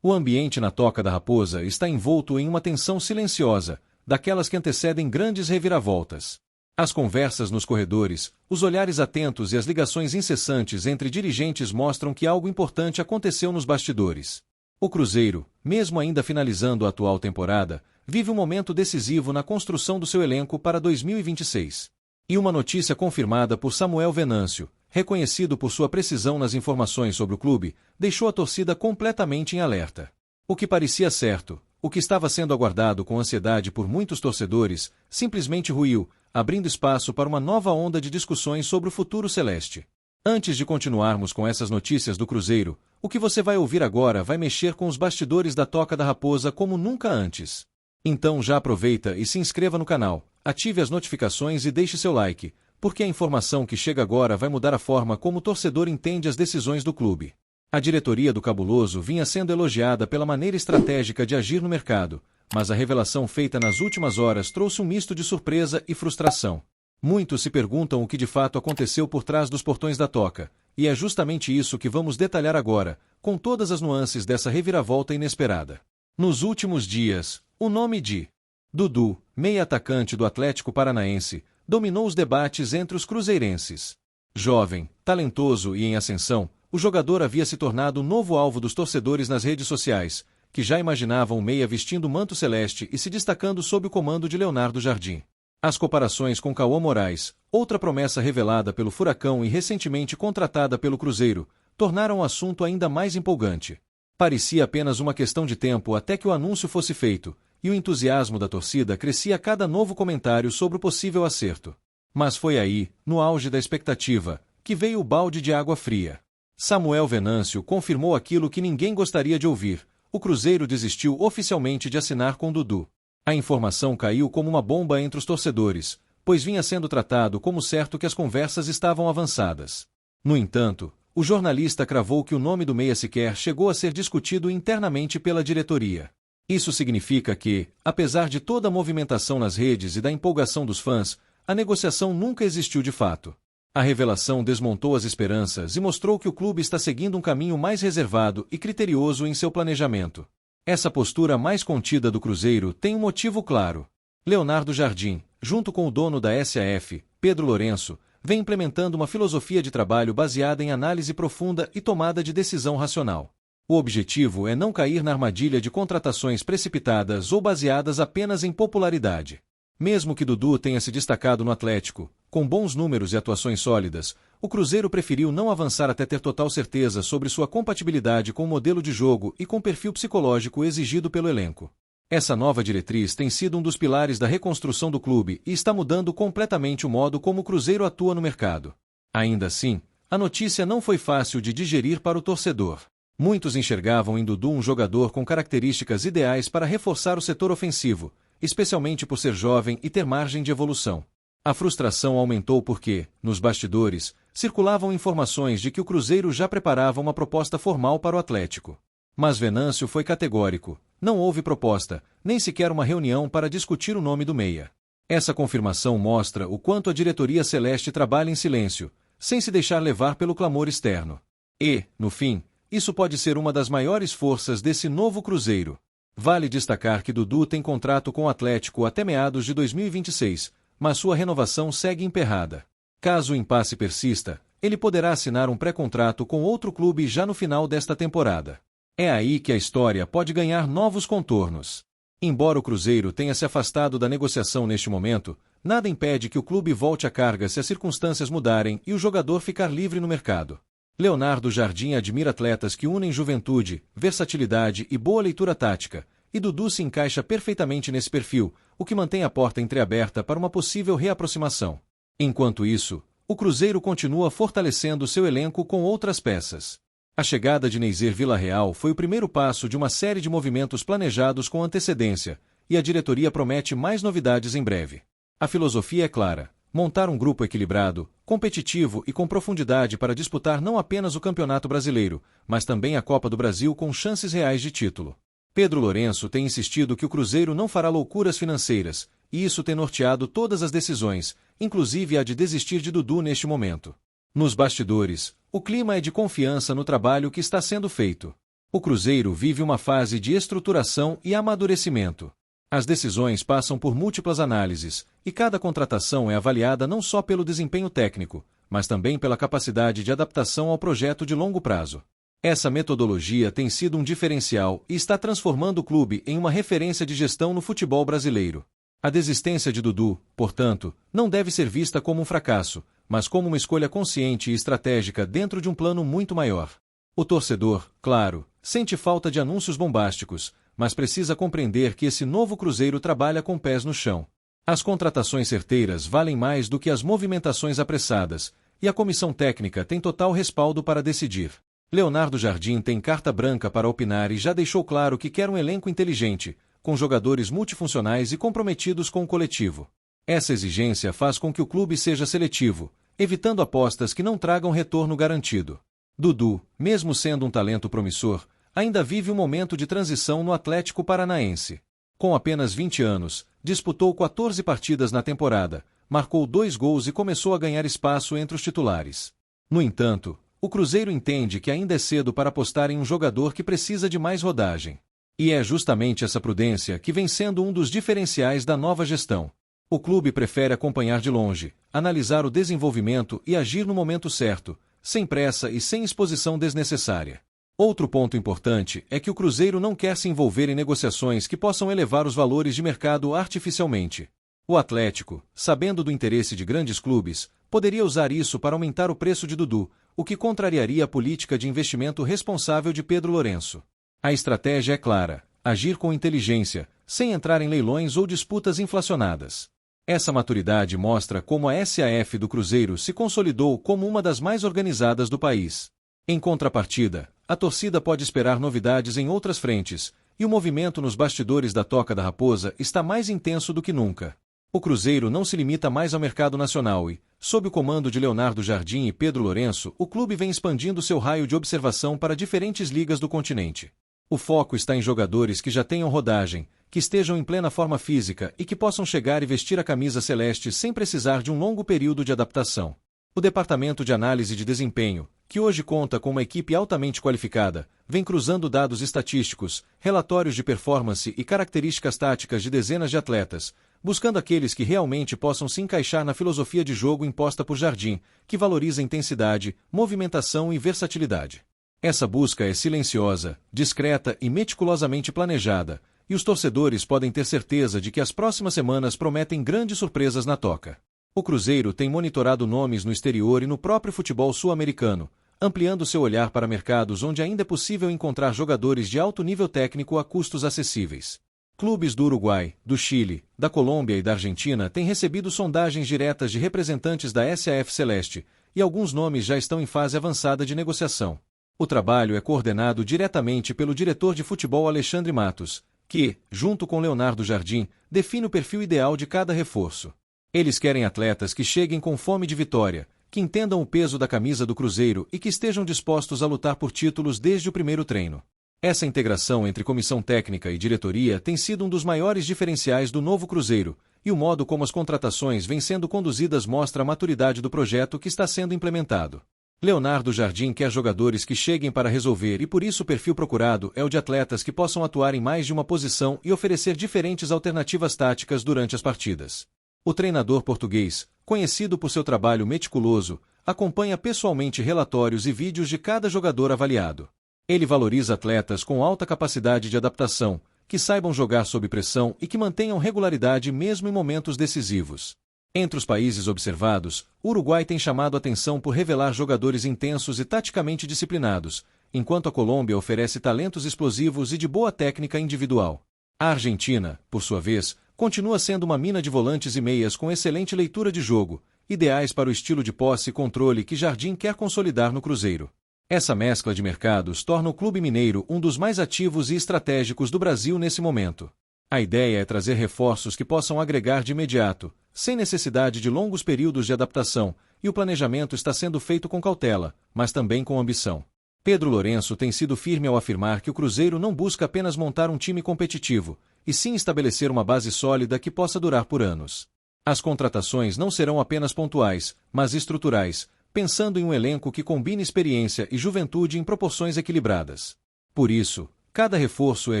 O ambiente na Toca da Raposa está envolto em uma tensão silenciosa, daquelas que antecedem grandes reviravoltas. As conversas nos corredores, os olhares atentos e as ligações incessantes entre dirigentes mostram que algo importante aconteceu nos bastidores. O Cruzeiro, mesmo ainda finalizando a atual temporada, vive um momento decisivo na construção do seu elenco para 2026. E uma notícia confirmada por Samuel Venâncio, reconhecido por sua precisão nas informações sobre o clube, deixou a torcida completamente em alerta. O que parecia certo, o que estava sendo aguardado com ansiedade por muitos torcedores, simplesmente ruiu, abrindo espaço para uma nova onda de discussões sobre o futuro celeste. Antes de continuarmos com essas notícias do Cruzeiro, o que você vai ouvir agora vai mexer com os bastidores da Toca da Raposa como nunca antes. Então já aproveita e se inscreva no canal, ative as notificações e deixe seu like, porque a informação que chega agora vai mudar a forma como o torcedor entende as decisões do clube. A diretoria do Cabuloso vinha sendo elogiada pela maneira estratégica de agir no mercado, mas a revelação feita nas últimas horas trouxe um misto de surpresa e frustração. Muitos se perguntam o que de fato aconteceu por trás dos portões da Toca, e é justamente isso que vamos detalhar agora, com todas as nuances dessa reviravolta inesperada. Nos últimos dias, o nome de Dudu, meia-atacante do Atlético Paranaense, dominou os debates entre os cruzeirenses. Jovem, talentoso e em ascensão, o jogador havia se tornado o novo alvo dos torcedores nas redes sociais, que já imaginavam o meia vestindo o manto celeste e se destacando sob o comando de Leonardo Jardim. As comparações com Cauã Moraes, outra promessa revelada pelo Furacão e recentemente contratada pelo Cruzeiro, tornaram o assunto ainda mais empolgante. Parecia apenas uma questão de tempo até que o anúncio fosse feito, e o entusiasmo da torcida crescia a cada novo comentário sobre o possível acerto. Mas foi aí, no auge da expectativa, que veio o balde de água fria. Samuel Venâncio confirmou aquilo que ninguém gostaria de ouvir: o Cruzeiro desistiu oficialmente de assinar com Dudu. A informação caiu como uma bomba entre os torcedores, pois vinha sendo tratado como certo que as conversas estavam avançadas. No entanto, o jornalista cravou que o nome do meia sequer chegou a ser discutido internamente pela diretoria. Isso significa que, apesar de toda a movimentação nas redes e da empolgação dos fãs, a negociação nunca existiu de fato. A revelação desmontou as esperanças e mostrou que o clube está seguindo um caminho mais reservado e criterioso em seu planejamento. Essa postura mais contida do Cruzeiro tem um motivo claro. Leonardo Jardim, junto com o dono da SAF, Pedro Lourenço, vem implementando uma filosofia de trabalho baseada em análise profunda e tomada de decisão racional. O objetivo é não cair na armadilha de contratações precipitadas ou baseadas apenas em popularidade. Mesmo que Dudu tenha se destacado no Atlético, com bons números e atuações sólidas, o Cruzeiro preferiu não avançar até ter total certeza sobre sua compatibilidade com o modelo de jogo e com o perfil psicológico exigido pelo elenco. Essa nova diretriz tem sido um dos pilares da reconstrução do clube e está mudando completamente o modo como o Cruzeiro atua no mercado. Ainda assim, a notícia não foi fácil de digerir para o torcedor. Muitos enxergavam em Dudu um jogador com características ideais para reforçar o setor ofensivo, especialmente por ser jovem e ter margem de evolução. A frustração aumentou porque, nos bastidores, circulavam informações de que o Cruzeiro já preparava uma proposta formal para o Atlético. Mas Venâncio foi categórico: não houve proposta, nem sequer uma reunião para discutir o nome do meia. Essa confirmação mostra o quanto a diretoria celeste trabalha em silêncio, sem se deixar levar pelo clamor externo. E, no fim, isso pode ser uma das maiores forças desse novo Cruzeiro. Vale destacar que Dudu tem contrato com o Atlético até meados de 2026, mas sua renovação segue emperrada. Caso o impasse persista, ele poderá assinar um pré-contrato com outro clube já no final desta temporada. É aí que a história pode ganhar novos contornos. Embora o Cruzeiro tenha se afastado da negociação neste momento, nada impede que o clube volte à carga se as circunstâncias mudarem e o jogador ficar livre no mercado. Leonardo Jardim admira atletas que unem juventude, versatilidade e boa leitura tática, e Dudu se encaixa perfeitamente nesse perfil, o que mantém a porta entreaberta para uma possível reaproximação. Enquanto isso, o Cruzeiro continua fortalecendo seu elenco com outras peças. A chegada de Neizer Villarreal foi o primeiro passo de uma série de movimentos planejados com antecedência, e a diretoria promete mais novidades em breve. A filosofia é clara: montar um grupo equilibrado, competitivo e com profundidade para disputar não apenas o Campeonato Brasileiro, mas também a Copa do Brasil com chances reais de título. Pedro Lourenço tem insistido que o Cruzeiro não fará loucuras financeiras, e isso tem norteado todas as decisões, inclusive a de desistir de Dudu neste momento. Nos bastidores, o clima é de confiança no trabalho que está sendo feito. O Cruzeiro vive uma fase de estruturação e amadurecimento. As decisões passam por múltiplas análises, e cada contratação é avaliada não só pelo desempenho técnico, mas também pela capacidade de adaptação ao projeto de longo prazo. Essa metodologia tem sido um diferencial e está transformando o clube em uma referência de gestão no futebol brasileiro. A desistência de Dudu, portanto, não deve ser vista como um fracasso, mas como uma escolha consciente e estratégica dentro de um plano muito maior. O torcedor, claro, sente falta de anúncios bombásticos, mas precisa compreender que esse novo Cruzeiro trabalha com pés no chão. As contratações certeiras valem mais do que as movimentações apressadas, e a comissão técnica tem total respaldo para decidir. Leonardo Jardim tem carta branca para opinar e já deixou claro que quer um elenco inteligente, com jogadores multifuncionais e comprometidos com o coletivo. Essa exigência faz com que o clube seja seletivo, evitando apostas que não tragam retorno garantido. Dudu, mesmo sendo um talento promissor, ainda vive um momento de transição no Atlético Paranaense. Com apenas 20 anos, disputou 14 partidas na temporada, marcou 2 gols e começou a ganhar espaço entre os titulares. No entanto, o Cruzeiro entende que ainda é cedo para apostar em um jogador que precisa de mais rodagem. E é justamente essa prudência que vem sendo um dos diferenciais da nova gestão. O clube prefere acompanhar de longe, analisar o desenvolvimento e agir no momento certo, sem pressa e sem exposição desnecessária. Outro ponto importante é que o Cruzeiro não quer se envolver em negociações que possam elevar os valores de mercado artificialmente. O Atlético, sabendo do interesse de grandes clubes, poderia usar isso para aumentar o preço de Dudu, o que contrariaria a política de investimento responsável de Pedro Lourenço. A estratégia é clara: agir com inteligência, sem entrar em leilões ou disputas inflacionadas. Essa maturidade mostra como a SAF do Cruzeiro se consolidou como uma das mais organizadas do país. Em contrapartida, a torcida pode esperar novidades em outras frentes, e o movimento nos bastidores da Toca da Raposa está mais intenso do que nunca. O Cruzeiro não se limita mais ao mercado nacional e, sob o comando de Leonardo Jardim e Pedro Lourenço, o clube vem expandindo seu raio de observação para diferentes ligas do continente. O foco está em jogadores que já tenham rodagem, que estejam em plena forma física e que possam chegar e vestir a camisa celeste sem precisar de um longo período de adaptação. O Departamento de Análise de Desempenho, que hoje conta com uma equipe altamente qualificada, vem cruzando dados estatísticos, relatórios de performance e características táticas de dezenas de atletas, buscando aqueles que realmente possam se encaixar na filosofia de jogo imposta por Jardim, que valoriza intensidade, movimentação e versatilidade. Essa busca é silenciosa, discreta e meticulosamente planejada, e os torcedores podem ter certeza de que as próximas semanas prometem grandes surpresas na Toca. O Cruzeiro tem monitorado nomes no exterior e no próprio futebol sul-americano, ampliando seu olhar para mercados onde ainda é possível encontrar jogadores de alto nível técnico a custos acessíveis. Clubes do Uruguai, do Chile, da Colômbia e da Argentina têm recebido sondagens diretas de representantes da SAF Celeste, e alguns nomes já estão em fase avançada de negociação. O trabalho é coordenado diretamente pelo diretor de futebol Alexandre Matos, que, junto com Leonardo Jardim, define o perfil ideal de cada reforço. Eles querem atletas que cheguem com fome de vitória, que entendam o peso da camisa do Cruzeiro e que estejam dispostos a lutar por títulos desde o primeiro treino. Essa integração entre comissão técnica e diretoria tem sido um dos maiores diferenciais do novo Cruzeiro, e o modo como as contratações vêm sendo conduzidas mostra a maturidade do projeto que está sendo implementado. Leonardo Jardim quer jogadores que cheguem para resolver e por isso o perfil procurado é o de atletas que possam atuar em mais de uma posição e oferecer diferentes alternativas táticas durante as partidas. O treinador português, conhecido por seu trabalho meticuloso, acompanha pessoalmente relatórios e vídeos de cada jogador avaliado. Ele valoriza atletas com alta capacidade de adaptação, que saibam jogar sob pressão e que mantenham regularidade mesmo em momentos decisivos. Entre os países observados, o Uruguai tem chamado a atenção por revelar jogadores intensos e taticamente disciplinados, enquanto a Colômbia oferece talentos explosivos e de boa técnica individual. A Argentina, por sua vez, continua sendo uma mina de volantes e meias com excelente leitura de jogo, ideais para o estilo de posse e controle que Jardim quer consolidar no Cruzeiro. Essa mescla de mercados torna o clube mineiro um dos mais ativos e estratégicos do Brasil nesse momento. A ideia é trazer reforços que possam agregar de imediato, sem necessidade de longos períodos de adaptação, e o planejamento está sendo feito com cautela, mas também com ambição. Pedro Lourenço tem sido firme ao afirmar que o Cruzeiro não busca apenas montar um time competitivo, e sim estabelecer uma base sólida que possa durar por anos. As contratações não serão apenas pontuais, mas estruturais, pensando em um elenco que combine experiência e juventude em proporções equilibradas. Por isso, cada reforço é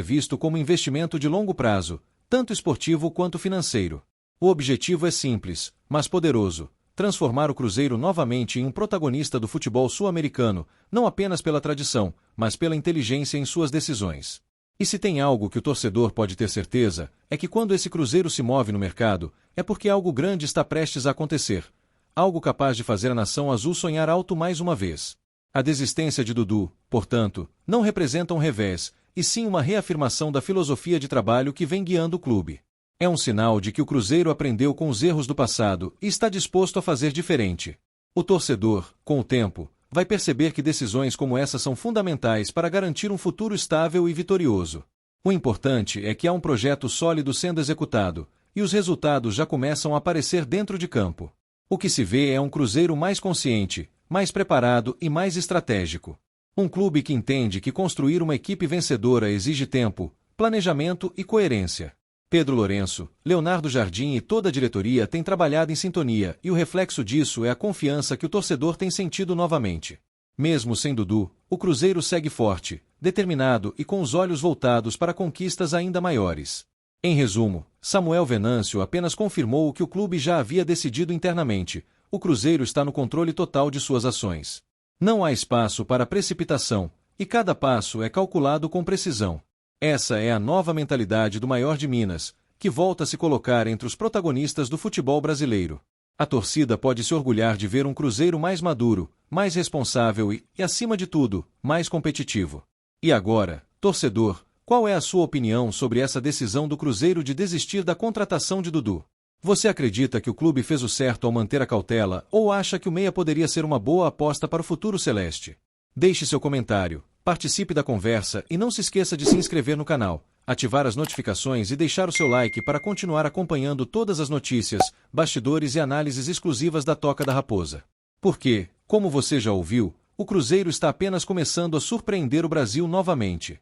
visto como investimento de longo prazo, tanto esportivo quanto financeiro. O objetivo é simples, mas poderoso: transformar o Cruzeiro novamente em um protagonista do futebol sul-americano, não apenas pela tradição, mas pela inteligência em suas decisões. E se tem algo que o torcedor pode ter certeza, é que quando esse Cruzeiro se move no mercado, é porque algo grande está prestes a acontecer. Algo capaz de fazer a nação azul sonhar alto mais uma vez. A desistência de Dudu, portanto, não representa um revés, e sim uma reafirmação da filosofia de trabalho que vem guiando o clube. É um sinal de que o Cruzeiro aprendeu com os erros do passado e está disposto a fazer diferente. O torcedor, com o tempo, vai perceber que decisões como essa são fundamentais para garantir um futuro estável e vitorioso. O importante é que há um projeto sólido sendo executado, e os resultados já começam a aparecer dentro de campo. O que se vê é um Cruzeiro mais consciente, mais preparado e mais estratégico. Um clube que entende que construir uma equipe vencedora exige tempo, planejamento e coerência. Pedro Lourenço, Leonardo Jardim e toda a diretoria têm trabalhado em sintonia, e o reflexo disso é a confiança que o torcedor tem sentido novamente. Mesmo sem Dudu, o Cruzeiro segue forte, determinado e com os olhos voltados para conquistas ainda maiores. Em resumo, Samuel Venâncio apenas confirmou o que o clube já havia decidido internamente: o Cruzeiro está no controle total de suas ações. Não há espaço para precipitação, e cada passo é calculado com precisão. Essa é a nova mentalidade do maior de Minas, que volta a se colocar entre os protagonistas do futebol brasileiro. A torcida pode se orgulhar de ver um Cruzeiro mais maduro, mais responsável e, acima de tudo, mais competitivo. E agora, torcedor, qual é a sua opinião sobre essa decisão do Cruzeiro de desistir da contratação de Dudu? Você acredita que o clube fez o certo ao manter a cautela ou acha que o meia poderia ser uma boa aposta para o futuro celeste? Deixe seu comentário, participe da conversa e não se esqueça de se inscrever no canal, ativar as notificações e deixar o seu like para continuar acompanhando todas as notícias, bastidores e análises exclusivas da Toca da Raposa. Porque, como você já ouviu, o Cruzeiro está apenas começando a surpreender o Brasil novamente.